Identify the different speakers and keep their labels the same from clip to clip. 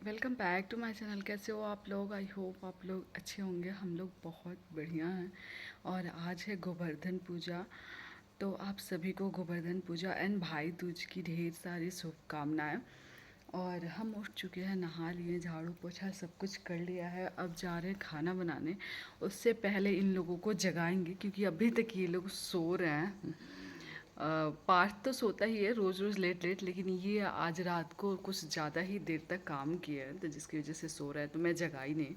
Speaker 1: Welcome back to my channel. कैसे हो आप लोग? आई होप आप लोग अच्छे होंगे। हम लोग बहुत बढ़िया हैं। और आज है गोवर्धन पूजा, तो आप सभी को गोवर्धन पूजा एंड भाई दूज की ढेर सारी शुभकामनाएं। और हम उठ चुके हैं, नहा लिए, झाड़ू पोछा सब कुछ कर लिया है। अब जा रहे हैं खाना बनाने। उससे पहले इन लोगों को जगाएंगे क्योंकि अभी तक ये लोग सो रहे हैं। पार्थ तो सोता ही है रोज़ रोज़ लेट लेट, लेकिन ये आज रात को कुछ ज़्यादा ही देर तक काम किया है तो जिसकी वजह से सो रहा है। तो मैं जगाई नहीं,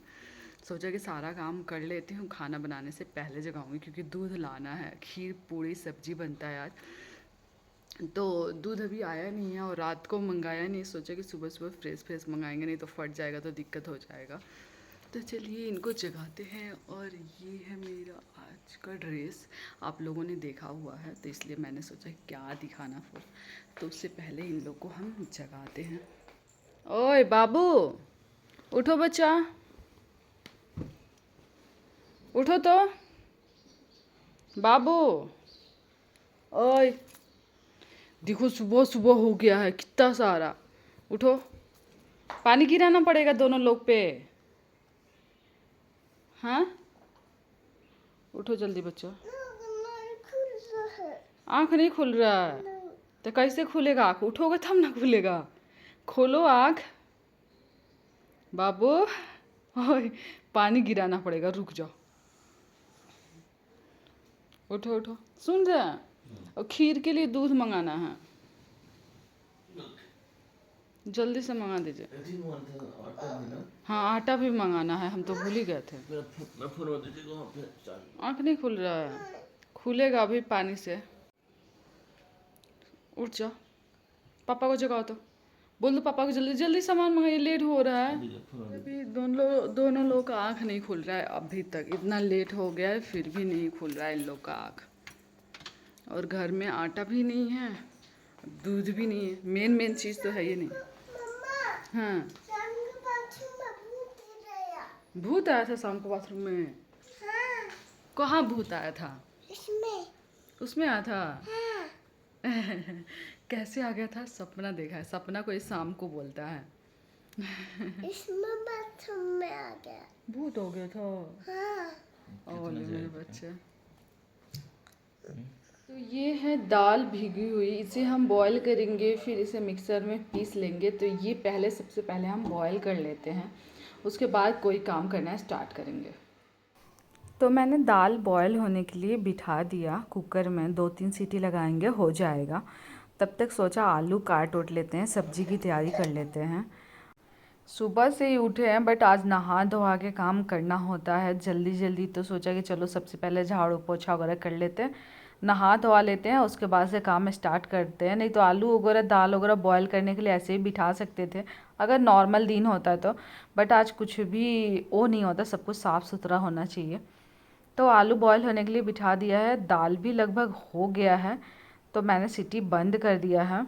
Speaker 1: सोचा कि सारा काम कर लेती हूँ, खाना बनाने से पहले जगाऊंगी क्योंकि दूध लाना है, खीर पूड़ी सब्जी बनता है आज। तो दूध अभी आया नहीं है और रात को मंगाया नहीं, सोचा कि सुबह सुबह फ्रेश फ्रेश मंगाएंगे, नहीं तो फट जाएगा तो दिक्कत हो जाएगा। तो चलिए इनको जगाते हैं। और ये है मेरा आज का ड्रेस, आप लोगों ने देखा हुआ है तो इसलिए मैंने सोचा क्या दिखाना फिर। तो उससे पहले इन लोग को हम जगाते हैं। ओए बाबू, उठो बच्चा, उठो तो। बाबू, ओए, देखो सुबह सुबह हो गया है कितना सारा। उठो, पानी गिराना पड़ेगा दोनों लोग पे। हाँ, उठो जल्दी बच्चा। आँख नहीं खुल रहा है तो कैसे खुलेगा आँख? उठोगे तब ना खुलेगा। खोलो आँख बाबू। ओए, पानी गिराना पड़ेगा, रुक जाओ। उठो उठो, सुन रहे हैं? और खीर के लिए दूध मंगाना है, जल्दी से मंगा दीजिए। हाँ, आटा भी मंगाना है, हम तो भूल ही गए थे। आँख नहीं खुल रहा है, खुलेगा अभी पानी से। उठ जाओ, पापा को जगाओ तो। बोल दो पापा को जल्दी जल्दी सामान मंगाइए, लेट हो रहा है। अभी दोनों लोग का आँख नहीं खुल रहा है अभी तक। इतना लेट हो गया है फिर भी नहीं खुल रहा है इन लोग का आँख। और घर में आटा भी नहीं है, दूध भी नहीं है, मेन मेन चीज़ तो है ये नहीं। हाँ, भूत आया था शाम को बाथरूम में? हाँ। कहाँ भूत आया था? इसमें। उसमें आया था? हाँ। कैसे आ गया था? सपना देखा है, सपना को इस शाम को बोलता है। इसमें बाथरूम में आ गया, भूत हो गया था। हाँ। और मेरे बच्चे, तो ये है दाल भीगी हुई, इसे हम बॉईल करेंगे, फिर इसे मिक्सर में पीस लेंगे। तो ये पहले सबसे पहले हम बॉईल कर लेते हैं, उसके बाद कोई काम करना स्टार्ट करेंगे। तो मैंने दाल बॉईल होने के लिए बिठा दिया कुकर में, 2-3 सीटी लगाएंगे हो जाएगा। तब तक सोचा आलू काट उठ लेते हैं, सब्जी की तैयारी कर लेते हैं। सुबह से ही उठे हैं बट आज नहा धोवा के काम करना होता है जल्दी जल्दी, तो सोचा कि चलो सबसे पहले झाड़ू पोछा वगैरह कर लेते हैं, नहा धोवा लेते हैं, उसके बाद से काम स्टार्ट करते हैं। नहीं तो आलू वगैरह दाल वगैरह बॉईल करने के लिए ऐसे ही बिठा सकते थे अगर नॉर्मल दिन होता है तो। बट आज कुछ भी वो नहीं होता, सब कुछ साफ़ सुथरा होना चाहिए। तो आलू बॉईल होने के लिए बिठा दिया है, दाल भी लगभग हो गया है तो मैंने सीटी बंद कर दिया है।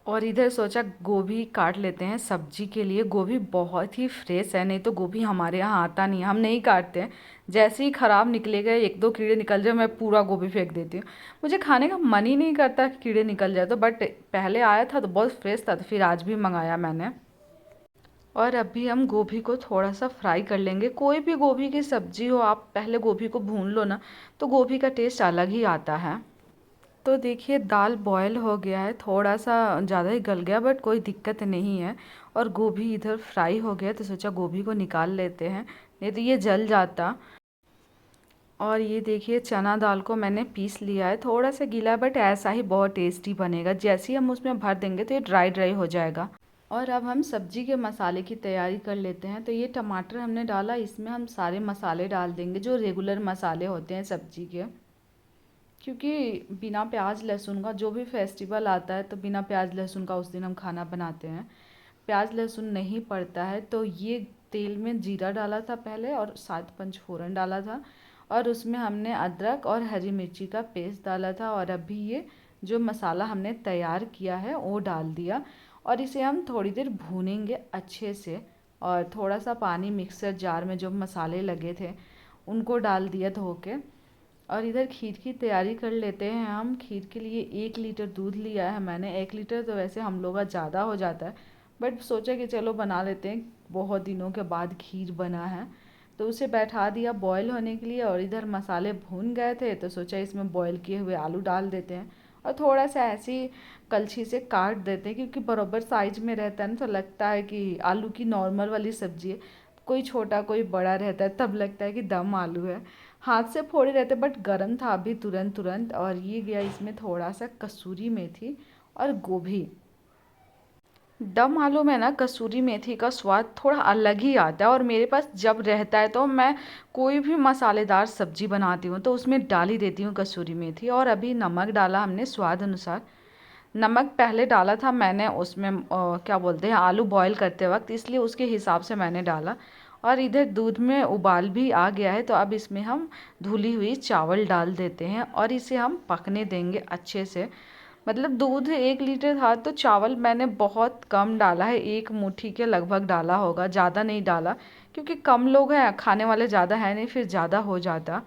Speaker 1: और इधर सोचा गोभी काट लेते हैं सब्जी के लिए। गोभी बहुत ही फ्रेश है, नहीं तो गोभी हमारे यहाँ आता नहीं है, हम नहीं काटते हैं। जैसे ही ख़राब निकलेगा, 1-2 कीड़े निकल जाए, मैं पूरा गोभी फेंक देती हूँ। मुझे खाने का मन ही नहीं करता कि कीड़े निकल जाए तो। बट पहले आया था तो बहुत फ्रेश था तो फिर आज भी मंगाया मैंने। और अभी हम गोभी को थोड़ा सा फ्राई कर लेंगे। कोई भी गोभी की सब्ज़ी हो, आप पहले गोभी को भून लो ना, तो गोभी का टेस्ट अलग ही आता है। तो देखिए दाल बॉयल हो गया है, थोड़ा सा ज़्यादा ही गल गया बट कोई दिक्कत नहीं है। और गोभी इधर फ्राई हो गया तो सोचा गोभी को निकाल लेते हैं, नहीं तो ये जल जाता। और ये देखिए चना दाल को मैंने पीस लिया है, थोड़ा सा गीला बट ऐसा ही बहुत टेस्टी बनेगा। जैसे ही हम उसमें भर देंगे तो ये ड्राई ड्राई हो जाएगा। और अब हम सब्जी के मसाले की तैयारी कर लेते हैं। तो ये टमाटर हमने डाला, इसमें हम सारे मसाले डाल देंगे जो रेगुलर मसाले होते हैं सब्जी के। क्योंकि बिना प्याज लहसुन का जो भी फेस्टिवल आता है तो बिना प्याज लहसुन का उस दिन हम खाना बनाते हैं, प्याज लहसुन नहीं पड़ता है। तो ये तेल में जीरा डाला था पहले और 7 पंचफोरन डाला था, और उसमें हमने अदरक और हरी मिर्ची का पेस्ट डाला था। और अभी ये जो मसाला हमने तैयार किया है वो डाल दिया, और इसे हम थोड़ी देर भूनेंगे अच्छे से। और थोड़ा सा पानी मिक्सर जार में जो मसाले लगे थे उनको डाल दिया धो के। और इधर खीर की तैयारी कर लेते हैं हम। खीर के लिए 1 लीटर दूध लिया है मैंने। 1 लीटर तो वैसे हम लोग का ज़्यादा हो जाता है बट सोचा कि चलो बना लेते हैं, बहुत दिनों के बाद खीर बना है। तो उसे बैठा दिया बॉईल होने के लिए, और इधर मसाले भून गए थे तो सोचा इसमें बॉईल किए हुए आलू डाल देते हैं और थोड़ा सा ऐसी कलछी से काट देते हैं, क्योंकि बराबर साइज में रहता है ना, तो लगता है कि आलू की नॉर्मल वाली सब्जी है। कोई छोटा कोई बड़ा रहता है तब लगता है कि दम आलू है। हाथ से फोड़े रहते बट गर्म था अभी तुरंत तुरंत। और ये गया इसमें थोड़ा सा कसूरी मेथी और गोभी। दम आलू में ना कसूरी मेथी का स्वाद थोड़ा अलग ही आता है, और मेरे पास जब रहता है तो मैं कोई भी मसालेदार सब्जी बनाती हूँ तो उसमें डाल ही देती हूँ कसूरी मेथी। और अभी नमक डाला हमने स्वाद अनुसार। नमक पहले डाला था मैंने उसमें क्या बोलते हैं आलू बॉईल करते वक्त, इसलिए उसके हिसाब से मैंने डाला। और इधर दूध में उबाल भी आ गया है, तो अब इसमें हम धुली हुई चावल डाल देते हैं और इसे हम पकने देंगे अच्छे से। मतलब दूध 1 लीटर था तो चावल मैंने बहुत कम डाला है, एक मुट्ठी के लगभग डाला होगा, ज़्यादा नहीं डाला, क्योंकि कम लोग हैं, खाने वाले ज़्यादा है नहीं, फिर ज़्यादा हो जाता।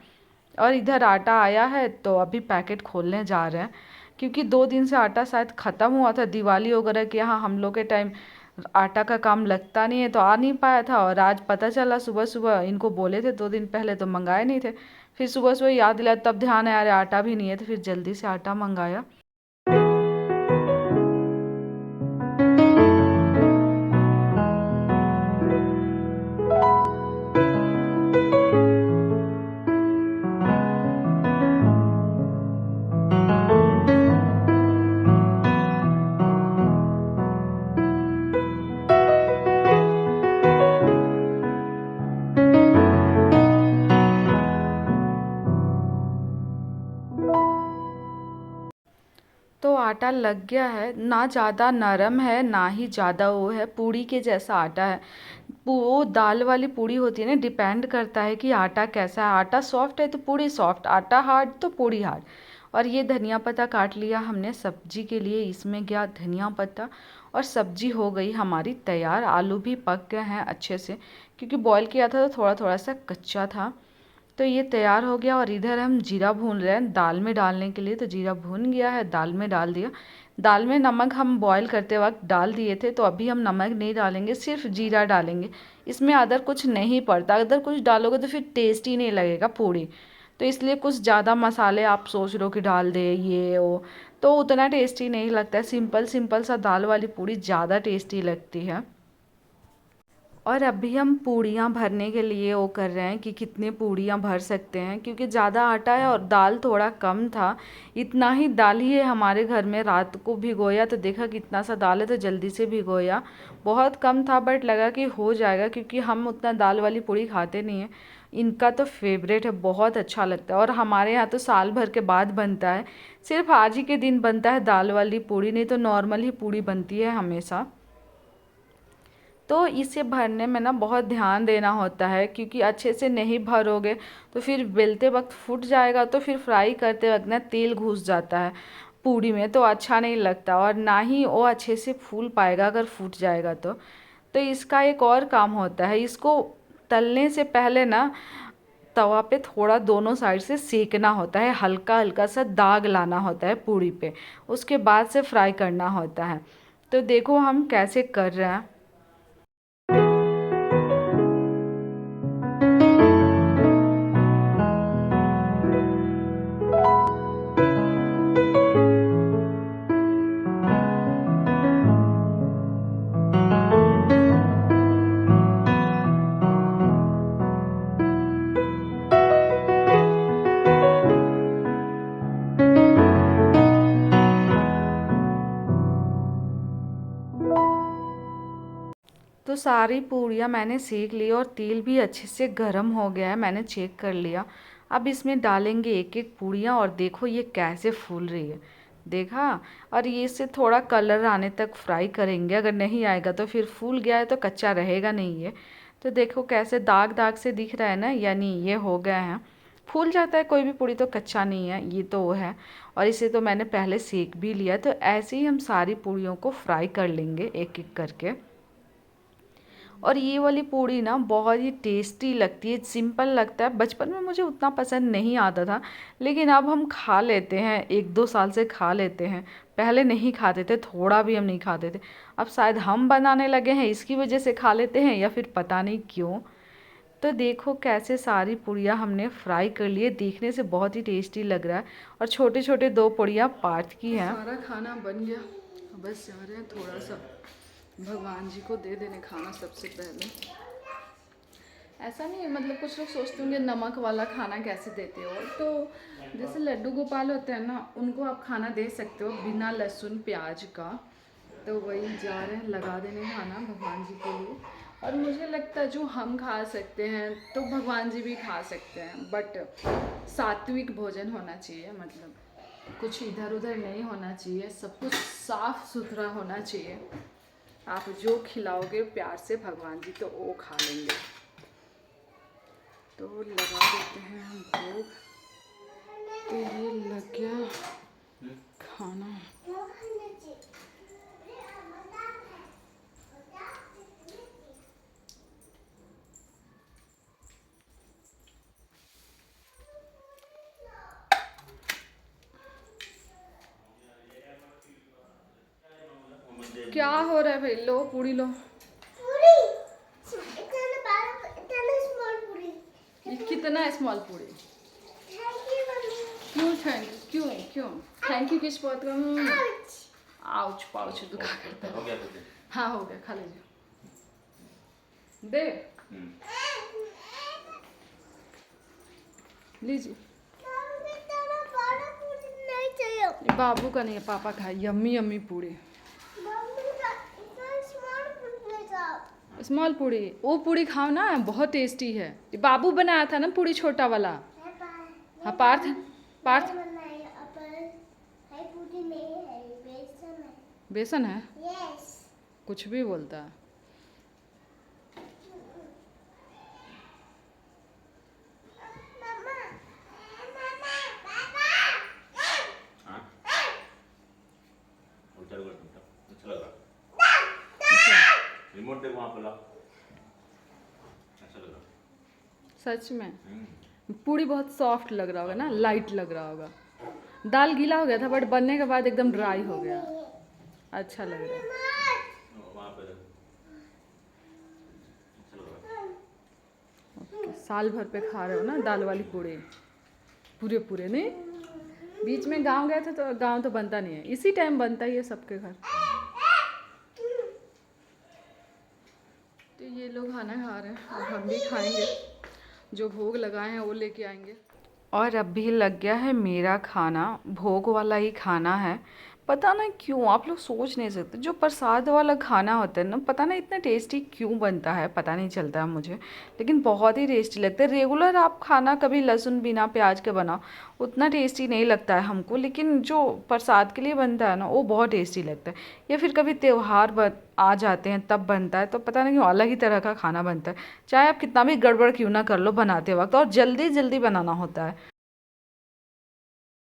Speaker 1: और इधर आटा आया है तो अभी पैकेट खोलने जा रहे हैं, क्योंकि 2 दिन से आटा शायद ख़त्म हुआ था दिवाली वगैरह के यहाँ हम लोग के टाइम। आटा का काम लगता नहीं है तो आ नहीं पाया था, और आज पता चला सुबह सुबह, इनको बोले थे 2 दिन पहले तो मंगाए नहीं थे। फिर सुबह सुबह याद दिलाया तब ध्यान आया अरे आटा भी नहीं है, तो फिर जल्दी से आटा मंगाया। तो आटा लग गया है, ना ज़्यादा नरम है ना ही ज़्यादा वो है, पूड़ी के जैसा आटा है। वो दाल वाली पूड़ी होती है ना, डिपेंड करता है कि आटा कैसा है। आटा सॉफ्ट है तो पूड़ी सॉफ्ट, आटा हार्ड तो पूड़ी हार्ड। और ये धनिया पत्ता काट लिया हमने सब्जी के लिए, इसमें गया धनिया पत्ता। और सब्जी हो गई हमारी तैयार, आलू भी पक गए हैं अच्छे से, क्योंकि बॉईल किया था तो थोड़ा थोड़ा सा कच्चा था। तो ये तैयार हो गया, और इधर हम जीरा भून रहे हैं दाल में डालने के लिए। तो जीरा भून गया है, दाल में डाल दिया। दाल में नमक हम बॉईल करते वक्त डाल दिए थे, तो अभी हम नमक नहीं डालेंगे, सिर्फ जीरा डालेंगे। इसमें अदर कुछ नहीं पड़ता, अदर कुछ डालोगे तो फिर टेस्ट ही नहीं लगेगा पूड़ी। तो इसलिए कुछ ज़्यादा मसाले आप सोच रहे हो कि डाल दे ये वो, तो उतना टेस्टी नहीं लगता है। सिंपल सिंपल सा दाल वाली पूड़ी ज़्यादा टेस्टी लगती है। और अभी हम पूड़ियाँ भरने के लिए वो कर रहे हैं कि कितने पूड़ियाँ भर सकते हैं, क्योंकि ज़्यादा आटा है और दाल थोड़ा कम था। इतना ही दाल ही है हमारे घर में, रात को भिगोया तो देखा कितना सा दाल है तो जल्दी से भिगोया। बहुत कम था बट लगा कि हो जाएगा, क्योंकि हम उतना दाल वाली पूड़ी खाते नहीं हैं। इनका तो फेवरेट है, बहुत अच्छा लगता है, और हमारे यहाँ तो साल भर के बाद बनता है। सिर्फ आज ही के दिन बनता है दाल वाली पूड़ी, नहीं तो नॉर्मल ही पूड़ी बनती है हमेशा। तो इसे भरने में ना बहुत ध्यान देना होता है, क्योंकि अच्छे से नहीं भरोगे तो फिर बेलते वक्त फूट जाएगा, तो फिर फ्राई करते वक्त ना तेल घुस जाता है पूड़ी में, तो अच्छा नहीं लगता, और ना ही वो अच्छे से फूल पाएगा अगर फूट जाएगा तो इसका एक और काम होता है, इसको तलने से पहले ना तवा पे थोड़ा दोनों साइड से सेकना होता है, हल्का हल्का सा दाग लाना होता है पूड़ी पे, उसके बाद से फ्राई करना होता है। तो देखो हम कैसे कर रहे हैं। तो सारी पूड़ियाँ मैंने सेक ली और तेल भी अच्छे से गर्म हो गया है, मैंने चेक कर लिया। अब इसमें डालेंगे एक एक पूड़ियाँ, और देखो ये कैसे फूल रही है, देखा। और ये इसे थोड़ा कलर आने तक फ्राई करेंगे, अगर नहीं आएगा तो फिर फूल गया है तो कच्चा रहेगा नहीं ये। तो देखो कैसे दाग दाग से दिख रहा है ना, यानी ये हो गया है। फूल जाता है कोई भी पूड़ी तो कच्चा नहीं है, ये तो वो है। और इसे तो मैंने पहले सेक भी लिया। तो ऐसे ही हम सारी पूड़ियों को फ्राई कर लेंगे एक एक करके। और ये वाली पूड़ी ना बहुत ही टेस्टी लगती है, सिंपल लगता है। बचपन में मुझे उतना पसंद नहीं आता था, लेकिन अब हम खा लेते हैं, 1-2 साल से खा लेते हैं। पहले नहीं खाते थे, थोड़ा भी हम नहीं खाते थे। अब शायद हम बनाने लगे हैं इसकी वजह से खा लेते हैं, या फिर पता नहीं क्यों। तो देखो कैसे सारी पुड़िया हमने फ्राई कर लिए, देखने से बहुत ही टेस्टी लग रहा है। और छोटे छोटे 2 पुड़िया पार्ट की हैं। सारा खाना बन गया, बस जा रहे हैं थोड़ा सा भगवान जी को दे देने खाना सबसे पहले। ऐसा नहीं है, मतलब कुछ लोग सोचते होंगे नमक वाला खाना कैसे देते हो, तो जैसे लड्डू गोपाल होते हैं ना, उनको आप खाना दे सकते हो बिना लहसुन प्याज का। तो वही जा रहे हैं लगा देने खाना भगवान जी के लिए। और मुझे लगता है जो हम खा सकते हैं तो भगवान जी भी खा सकते हैं, बट सात्विक भोजन होना चाहिए, मतलब कुछ इधर उधर नहीं होना चाहिए, सब कुछ साफ सुथरा होना चाहिए। आप जो खिलाओगे प्यार से भगवान जी तो वो खा लेंगे। तो लगा देते हैं हम भोग। तो ये लग गया खाना। क्या हो रहा है भाई? लो पूरी लो। ये कितना स्मॉल पूरी? क्यों थैंक यू? क्यों क्यों थैंक यू? किस बात का? आउच पाउच दुखा करता है। हाँ हो गया, खा लीजिए। दे लीजिए। बाबू का नहीं है, पापा का है। यम्मी यम्मी पूरी, स्मॉल पूरी। वो पूरी खाओ ना, बहुत टेस्टी है। ये बाबू बनाया था ना पूरी, छोटा वाला। हाँ पार्थ, पार्थ बेसन है। कुछ भी बोलता है।
Speaker 2: रिमोट देखो वहाँ पे ला। अच्छा लगा
Speaker 1: सच में पूरी बहुत सॉफ्ट लग रहा होगा ना, लाइट लग रहा होगा। दाल गीला हो गया था, बट बनने के बाद एकदम ड्राई हो गया। अच्छा लग रहा है।
Speaker 2: वहाँ पे अच्छा लगा।
Speaker 1: साल भर पे खा रहे हो ना दाल वाली पूड़ी, पूरे पूरे नहीं। बीच में गांव गए थे तो गांव तो बनता नहीं है, इसी टाइम बनता ही है सबके घर। तो ये लोग खाना खा रहे हैं, अब हम भी खाएंगे। जो भोग लगाए हैं वो लेके आएंगे। और अब भी लग गया है मेरा खाना, भोग वाला ही खाना है। पता ना क्यों, आप लोग सोच नहीं सकते, जो प्रसाद वाला खाना होता है ना, पता ना इतना टेस्टी क्यों बनता है, पता नहीं चलता है मुझे। लेकिन बहुत ही टेस्टी लगता है। रेगुलर आप खाना कभी लहसुन बिना प्याज के बनाओ, उतना टेस्टी नहीं लगता है हमको, लेकिन जो प्रसाद के लिए बनता है ना, वो बहुत टेस्टी लगता है। या फिर कभी त्यौहार आ जाते हैं तब बनता है, तो पता नहीं क्यों अलग ही तरह का खाना बनता है। चाहे आप कितना भी गड़बड़ क्यों ना कर लो बनाते वक्त, और जल्दी जल्दी बनाना होता है।